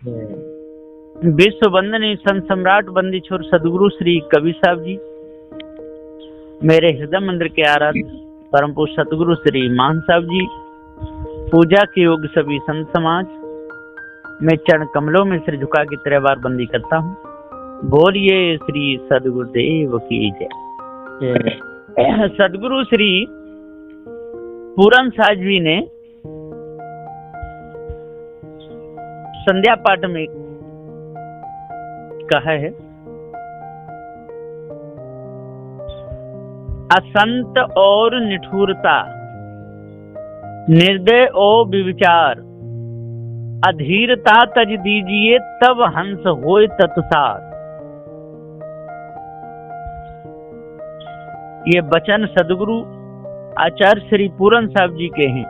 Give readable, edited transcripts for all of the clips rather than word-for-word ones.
विश्व वंदनीय संत सम्राट बंदी छोर सदगुरु श्री कबीर साहब जी, मेरे हृदय मंदिर के आराध्य परम पूज्य सतगुरु श्री मान साहब जी, पूजा के योग्य सभी संत समाज, मैं चरण कमलों में सिर झुका के 3 बार बंदी करता हूँ। बोलिए श्री सदगुरुदेव की जय। सदगुरु श्री पूरन साहब जी ने संध्या पाठ में कहा है, असंत और निठुरता, निर्दय और विविचार, अधीरता तज दीजिए तब हंस होए तत्सार। ये वचन सदगुरु आचार्य श्री पूरन साहब जी के हैं।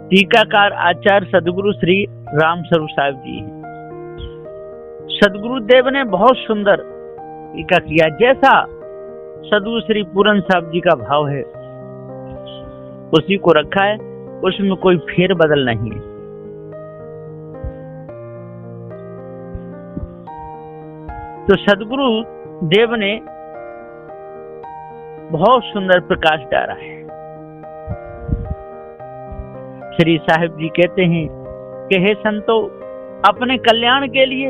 टीकाकार आचार्य सदगुरु श्री राम स्वरूप साहब जी हैं। सदगुरुदेव ने बहुत सुंदर टीका किया। जैसा सदगुरु श्री पूरन साहब जी का भाव है उसी को रखा है, उसमें कोई फेर बदल नहीं है। तो सदगुरु देव ने बहुत सुंदर प्रकाश डाला है। श्री साहिब जी कहते हैं कि हे संतो, अपने कल्याण के लिए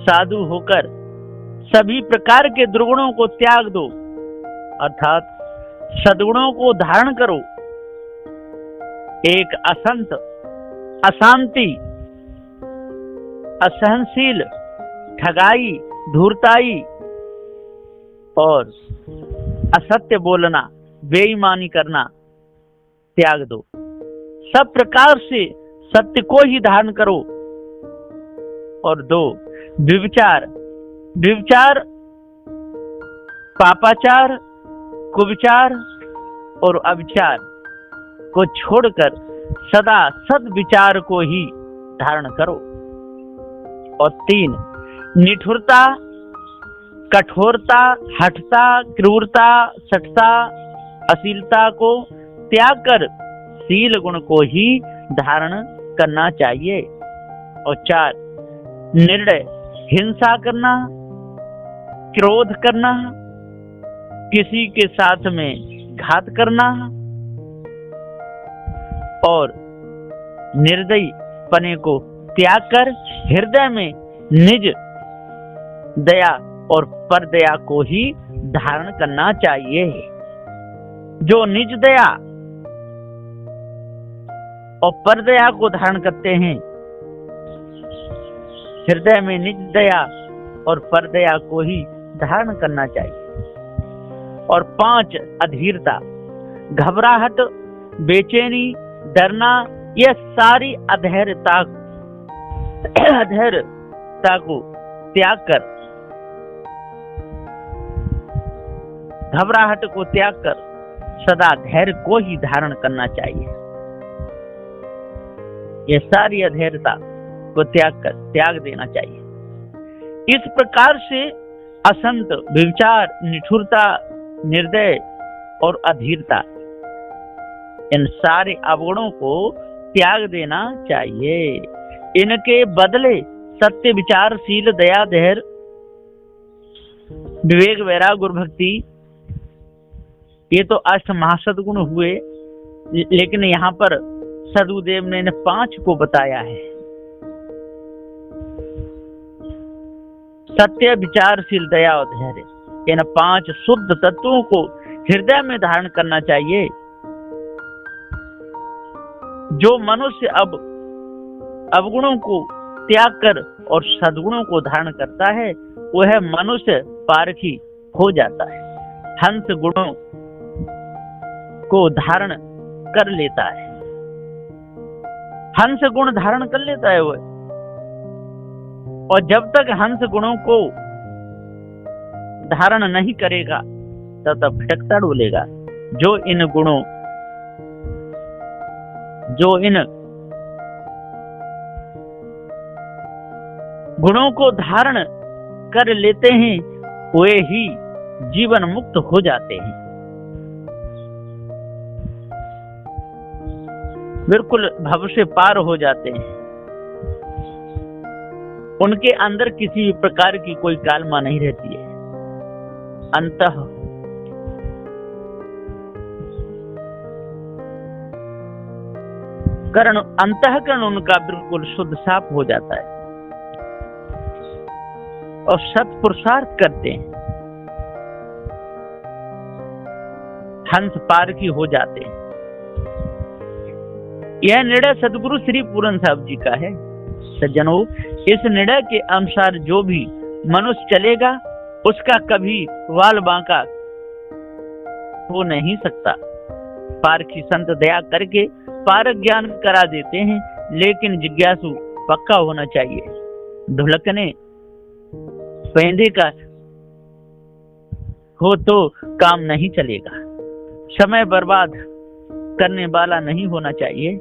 साधु होकर सभी प्रकार के दुर्गुणों को त्याग दो, अर्थात सद्गुणों को धारण करो। एक असंत, अशांति, असहनशील, ठगाई, धूर्ताई और असत्य बोलना, बेईमानी करना त्याग दो। सब प्रकार से सत्य को ही धारण करो। और 2, व्यभिचार, व्यभिचार, पापाचार, कुविचार और अविचार को छोड़कर सदा सद्विचार को ही धारण करो। और 3, निठुरता, कठोरता, हठता, क्रूरता, सठता, अश्लीलता को त्याग कर शील गुण को ही धारण करना चाहिए। और 4, निर्दय, हिंसा करना, क्रोध करना, किसी के साथ में घात करना और निर्दयी पने को त्याग कर हृदय में निज दया और परदया को ही धारण करना चाहिए। जो निज दया और परदया को धारण करते हैं, हृदय में निज दया और परदया को ही धारण करना चाहिए। और 5, अधीरता, घबराहट, बेचैनी, डरना, यह सारी अधैर्यता को त्याग कर, घबराहट को त्याग कर सदा धैर्य को ही धारण करना चाहिए। यह सारी अधैर्यता को त्याग देना चाहिए। इस प्रकार से असंत, व्यभिचार, निठुरता, निर्दय और अधीरता, इन सारे अवगुणों को त्याग देना चाहिए। इनके बदले सत्य, विचारशील, दया, धैर्य, विवेक, वैराग्य, गुरु भक्ति, ये तो 8 महासद्गुण हुए। लेकिन यहाँ पर सदगुरुदेव ने इन 5 को बताया है। सत्य, विचारशील, दया और धैर्य, इन 5 शुद्ध तत्वों को हृदय में धारण करना चाहिए। जो मनुष्य अब अवगुणों को त्याग कर और सद्गुणों को धारण करता है, वह मनुष्य पारखी हो जाता है, हंस गुणों को धारण कर लेता है। हंस गुण धारण कर लेता है वह। और जब तक हंस गुणों को धारण नहीं करेगा तब तक भटकता डोलेगा। जो इन गुणों को धारण कर लेते हैं, वे ही जीवन मुक्त हो जाते हैं। बिल्कुल भव से पार हो जाते हैं। उनके अंदर किसी भी प्रकार की कोई कालमा नहीं रहती है। अंतःकरण उनका बिल्कुल शुद्ध साफ हो जाता है और सत पुरुषार्थ करते हैं, हंस पार की हो जाते हैं। यह निर्णय सदगुरु श्री पूरन साहब जी का है। सज्जनों, इस निर्णय के अनुसार जो भी मनुष्य चलेगा उसका कभी वाल बांका हो नहीं सकता। पारखी संत दया करके पारक ज्ञान करा देते हैं, लेकिन जिज्ञासु पक्का होना चाहिए। ढुलकने पेंदे का हो तो काम नहीं चलेगा। समय बर्बाद करने वाला नहीं होना चाहिए।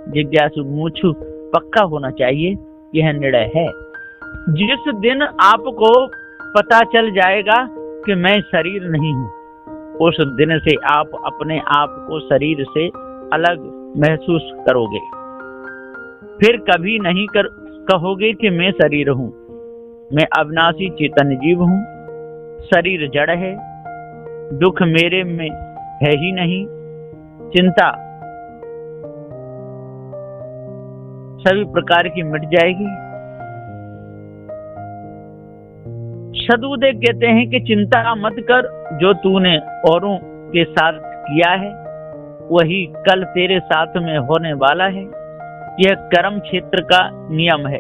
जिज्ञासु मूछू पक्का होना चाहिए। यह निर्णय है। जिस दिन आपको पता चल जाएगा कि मैं शरीर नहीं हूं, उस दिन से आप अपने आप को शरीर से अलग महसूस करोगे। फिर कभी नहीं कहोगे कि मैं शरीर हूं। मैं अविनाशी चेतन जीव हूं। शरीर जड़ है। दुख मेरे में है ही नहीं। चिंता सभी प्रकार की मिट जाएगी। सदगुरुदेव कहते हैं कि चिंता मत कर, जो तूने औरों के साथ किया है वही कल तेरे साथ में होने वाला है। यह कर्म क्षेत्र का नियम है।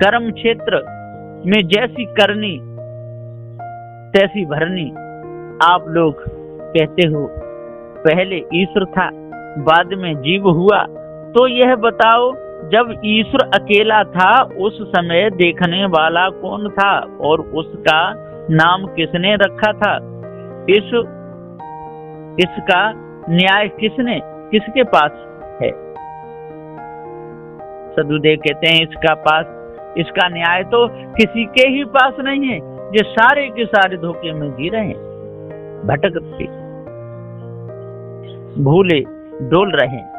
कर्म क्षेत्र में जैसी करनी तैसी भरनी। आप लोग कहते हो पहले ईश्वर था बाद में जीव हुआ, तो यह बताओ जब ईश्वर अकेला था उस समय देखने वाला कौन था और उसका नाम किसने रखा था? इसका न्याय किसके पास है? सदगुरुदेव कहते हैं इसका न्याय तो किसी के ही पास नहीं है। जो सारे के सारे धोखे में जी रहे हैं, भटकते भूले डोल रहे हैं।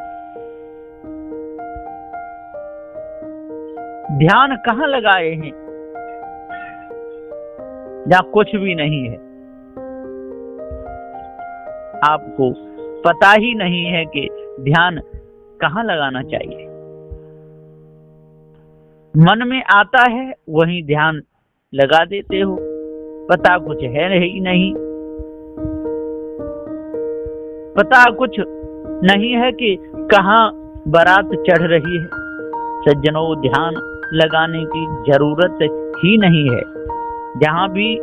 ध्यान कहाँ लगाए हैं? जहां कुछ भी नहीं है। आपको पता ही नहीं है कि ध्यान कहाँ लगाना चाहिए। मन में आता है वहीं ध्यान लगा देते हो। पता कुछ है ही नहीं। पता कुछ नहीं है कि कहाँ बारात चढ़ रही है। सज्जनों, ध्यान लगाने की जरूरत ही नहीं है। जहां भी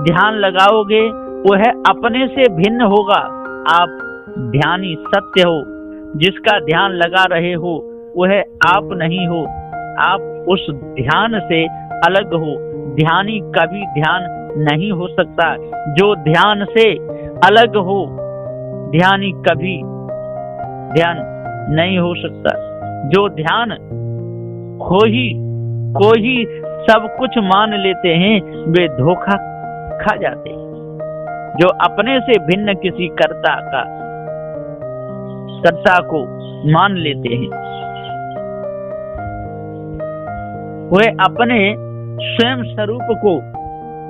ध्यान लगाओगे वह अपने से भिन्न होगा। आप ध्यानी सत्य हो। जिसका ध्यान लगा रहे हो वह आप नहीं हो। आप उस ध्यान से अलग हो। ध्यानी कभी ध्यान नहीं हो सकता। जो ध्यान से अलग हो, ध्यानी कभी ध्यान नहीं हो सकता। जो ध्यान को ही सब कुछ मान लेते हैं वे धोखा खा जाते हैं। जो अपने से भिन्न किसी कर्ता को मान लेते हैं वे अपने स्वयं स्वरूप को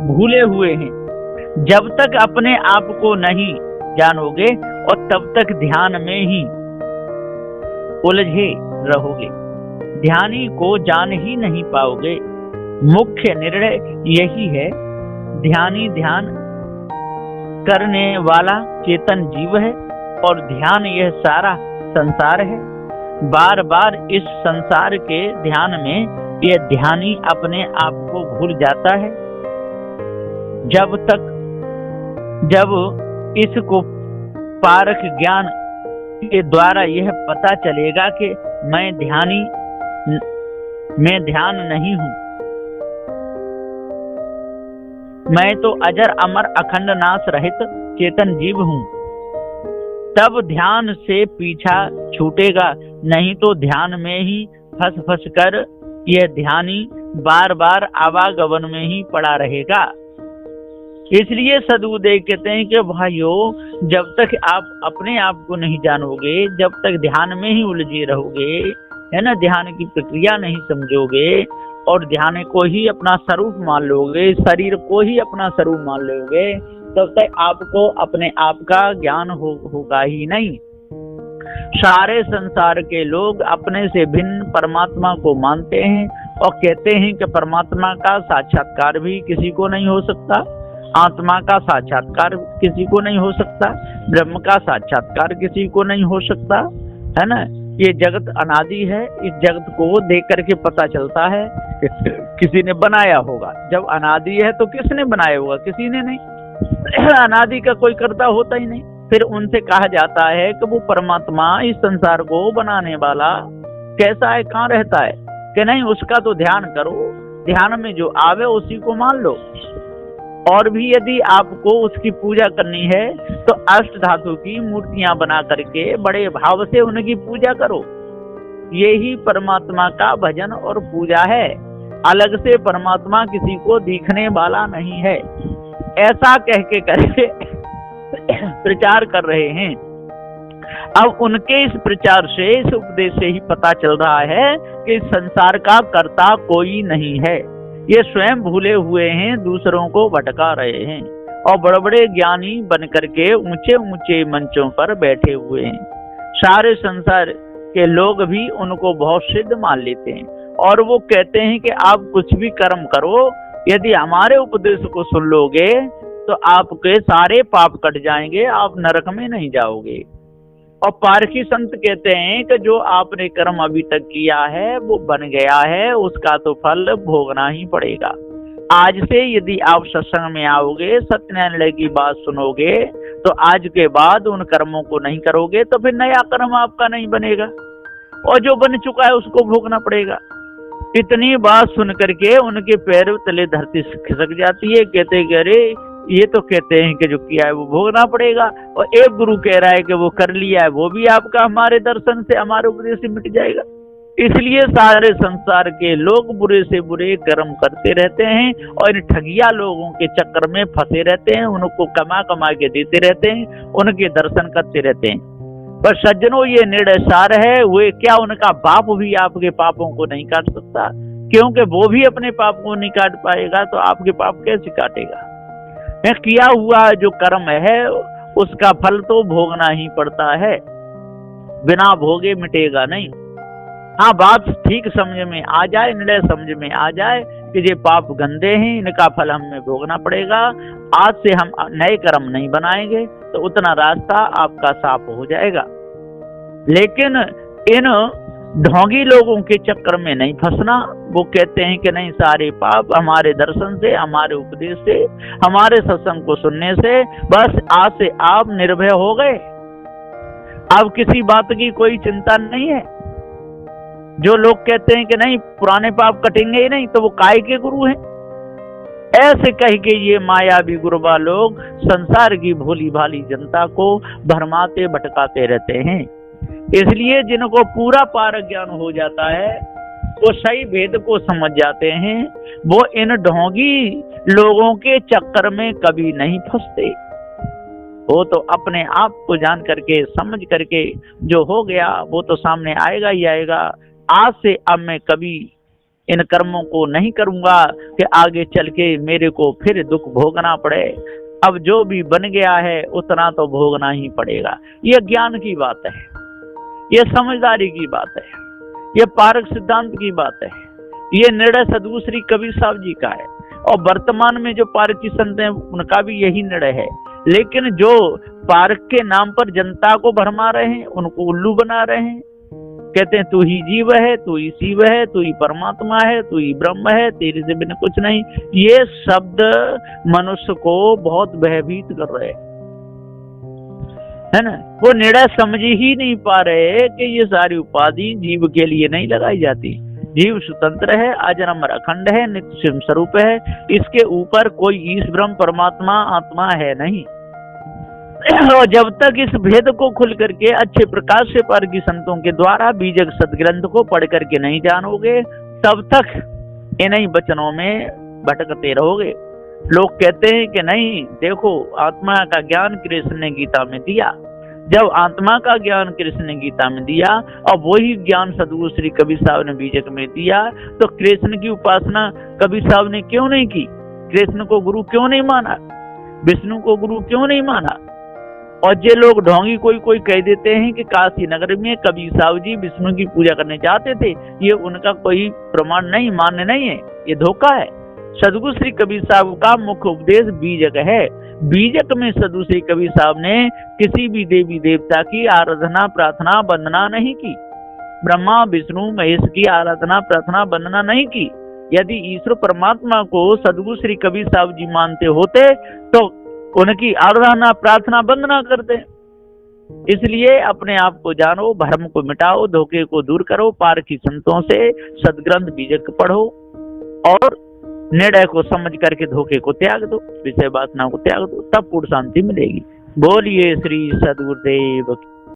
भूले हुए हैं। जब तक अपने आप को नहीं जानोगे और तब तक ध्यान में ही उलझे रहोगे। ध्यानी को जान ही नहीं पाओगे। मुख्य निर्णय यही है। ध्यानी ध्यान करने वाला चेतन जीव है और ध्यान यह सारा संसार है। बार बार इस संसार के ध्यान में यह ध्यानी अपने आप को भूल जाता है। जब इसको पारक ज्ञान के द्वारा यह पता चलेगा कि मैं ध्यान नहीं हूं, मैं तो अजर अमर अखंड नाश रहित चेतन जीव हूं, तब ध्यान से पीछा छूटेगा। नहीं तो ध्यान में ही फंस कर यह ध्यानी बार बार आवागमन में ही पड़ा रहेगा। इसलिए सदगुरुदेव कहते हैं कि भाइयों, जब तक आप अपने आप को नहीं जानोगे, जब तक ध्यान में ही उलझे रहोगे, है ना, ध्यान की प्रक्रिया नहीं समझोगे और ध्यान को ही अपना स्वरूप मान लोगे, शरीर को ही अपना स्वरूप मान लोगे, तब तक आपको अपने आप का ज्ञान होगा ही नहीं। सारे संसार के लोग अपने से भिन्न परमात्मा को मानते हैं और कहते हैं कि परमात्मा का साक्षात्कार भी किसी को नहीं हो सकता, आत्मा का साक्षात्कार किसी को नहीं हो सकता, ब्रह्म का साक्षात्कार किसी को नहीं हो सकता, है ना। ये जगत अनादि है, इस जगत को देख करके पता चलता है कि किसी ने बनाया होगा। जब अनादि है तो किसने बनाया होगा? किसी ने नहीं। अनादि का कोई कर्ता होता ही नहीं। फिर उनसे कहा जाता है कि वो परमात्मा इस संसार को बनाने वाला कैसा है, कहाँ रहता है, कि नहीं उसका तो ध्यान करो, ध्यान में जो आवे उसी को मान लो। और भी यदि आपको उसकी पूजा करनी है तो अष्ट धातु की मूर्तियां बना करके बड़े भाव से उनकी पूजा करो। यही परमात्मा का भजन और पूजा है। अलग से परमात्मा किसी को दिखने वाला नहीं है, ऐसा कह के करके प्रचार कर रहे हैं। अब उनके इस प्रचार से, इस उपदेश से ही पता चल रहा है कि संसार का कर्ता कोई नहीं है। ये स्वयं भूले हुए हैं, दूसरों को भटका रहे हैं और बड़े बड़े ज्ञानी बन करके ऊंचे ऊंचे मंचों पर बैठे हुए हैं। सारे संसार के लोग भी उनको बहुत सिद्ध मान लेते हैं और वो कहते हैं कि आप कुछ भी कर्म करो, यदि हमारे उपदेश को सुन लोगे तो आपके सारे पाप कट जाएंगे, आप नरक में नहीं जाओगे। और पारखी संत कहते हैं कि जो आपने कर्म अभी तक किया है वो बन गया है, उसका तो फल भोगना ही पड़ेगा। आज से यदि आप सत्संग में आओगे, सत्यनारायण की बात सुनोगे, तो आज के बाद उन कर्मों को नहीं करोगे तो फिर नया कर्म आपका नहीं बनेगा और जो बन चुका है उसको भोगना पड़ेगा। इतनी बात सुन करके उनके पैर तले धरती खिसक जाती है। कहते कि अरे ये तो कहते हैं कि जो किया है वो भोगना पड़ेगा, और एक गुरु कह रहा है कि वो कर लिया है, वो भी आपका हमारे दर्शन से, हमारे उपदेश से मिट जाएगा। इसलिए सारे संसार के लोग बुरे से बुरे कर्म करते रहते हैं और इन ठगिया लोगों के चक्कर में फंसे रहते हैं, उनको कमा कमा के देते रहते हैं, उनके दर्शन करते रहते हैं। पर सज्जनों, ये निर्णय सार है, वे क्या उनका बाप भी आपके पापों को नहीं काट सकता? क्योंकि वो भी अपने पाप को नहीं काट पाएगा तो आपके पाप कैसे काटेगा? किया हुआ जो कर्म है उसका फल तो भोगना ही पड़ता है, बिना भोगे मिटेगा नहीं। हाँ, बात ठीक समझ में आ जाए, निर्णय समझ में आ जाए कि ये पाप गंदे हैं, इनका फल हमें भोगना पड़ेगा, आज से हम नए कर्म नहीं बनाएंगे, तो उतना रास्ता आपका साफ हो जाएगा। लेकिन इन ढोंगी लोगों के चक्कर में नहीं फंसना। वो कहते हैं कि नहीं, सारे पाप हमारे दर्शन से, हमारे उपदेश से, हमारे सत्संग को सुनने से बस आज से आप निर्भय हो गए, अब किसी बात की कोई चिंता नहीं है। जो लोग कहते हैं कि नहीं पुराने पाप कटेंगे ही नहीं, तो वो काय के गुरु हैं? ऐसे कह के ये मायावी गुरुबा लोग संसार की भोली भाली जनता को भरमाते भटकाते रहते हैं। इसलिए जिनको पूरा पार ज्ञान हो जाता है, वो सही भेद को समझ जाते हैं, वो इन ढोंगी लोगों के चक्कर में कभी नहीं फंसते। वो तो अपने आप को जान करके, समझ करके जो हो गया वो तो सामने आएगा ही आएगा। आज से अब मैं कभी इन कर्मों को नहीं करूंगा कि आगे चल के मेरे को फिर दुख भोगना पड़े। अब जो भी बन गया है उतना तो भोगना ही पड़ेगा। ये ज्ञान की बात है, ये समझदारी की बात है, ये पारक सिद्धांत की बात है। ये निर्णय सदगुरु श्री कबीर साहब जी का है और वर्तमान में जो पारकी संत हैं उनका भी यही निर्णय है। लेकिन जो पारक के नाम पर जनता को भरमा रहे हैं, उनको उल्लू बना रहे हैं, कहते हैं तू ही जीव है, तू ही शिव है, तू ही परमात्मा है, तू ही ब्रह्म है, तेरे से बिना कुछ नहीं। ये शब्द मनुष्य को बहुत भयभीत कर रहे हैं, है ना। वो निर्णय समझ ही नहीं पा रहे कि ये सारी उपाधि जीव के लिए नहीं लगाई जाती। जीव स्वतंत्र है, अजन्म अखंड है, नित्य स्वयं स्वरूप है, इसके ऊपर कोई ईश ब्रह्म परमात्मा आत्मा है नहीं। और जब तक इस भेद को खुल करके अच्छे प्रकाश से पारकी संतों के द्वारा बीजक सदग्रंथ को पढ़ करके नहीं जानोगे, तब तक इन्हीं वचनों में भटकते रहोगे। लोग कहते हैं कि नहीं, देखो आत्मा का ज्ञान कृष्ण ने गीता में दिया। जब आत्मा का ज्ञान कृष्ण ने गीता में दिया और वही ज्ञान सदगुरु श्री कबीर साहब ने बीजक में दिया, तो कृष्ण की उपासना कबीर साहब ने क्यों नहीं की? कृष्ण को गुरु क्यों नहीं माना? विष्णु को गुरु क्यों नहीं माना? और ये लोग ढोंगी कोई कोई कह देते हैं कि काशी नगर में कबीर साहब जी विष्णु की पूजा करने जाते थे, ये उनका कोई प्रमाण नहीं, मान्य नहीं है, ये धोखा है। सदगुरु श्री कबीर साहब का मुख्य उपदेश बीजक है। बीजक में सदगुरु श्री कबीर साहब ने किसी भी देवी देवता की आराधना प्रार्थना वंदना नहीं की, ब्रह्मा विष्णु महेश की आराधना प्रार्थना वंदना नहीं की। यदि ईश्वर परमात्मा को सदगुरु श्री कबीर साहब जी मानते होते तो उनकी आराधना प्रार्थना वंदना करते। इसलिए अपने आप को जानो, भ्रम को मिटाओ, धोखे को दूर करो, पारखी संतों से सदग्रंथ बीजक पढ़ो और निर्णय को समझ करके धोखे को त्याग दो, विषय वासना को त्याग दो, तब पूर्ण शांति मिलेगी। बोलिए श्री सदगुरुदेव।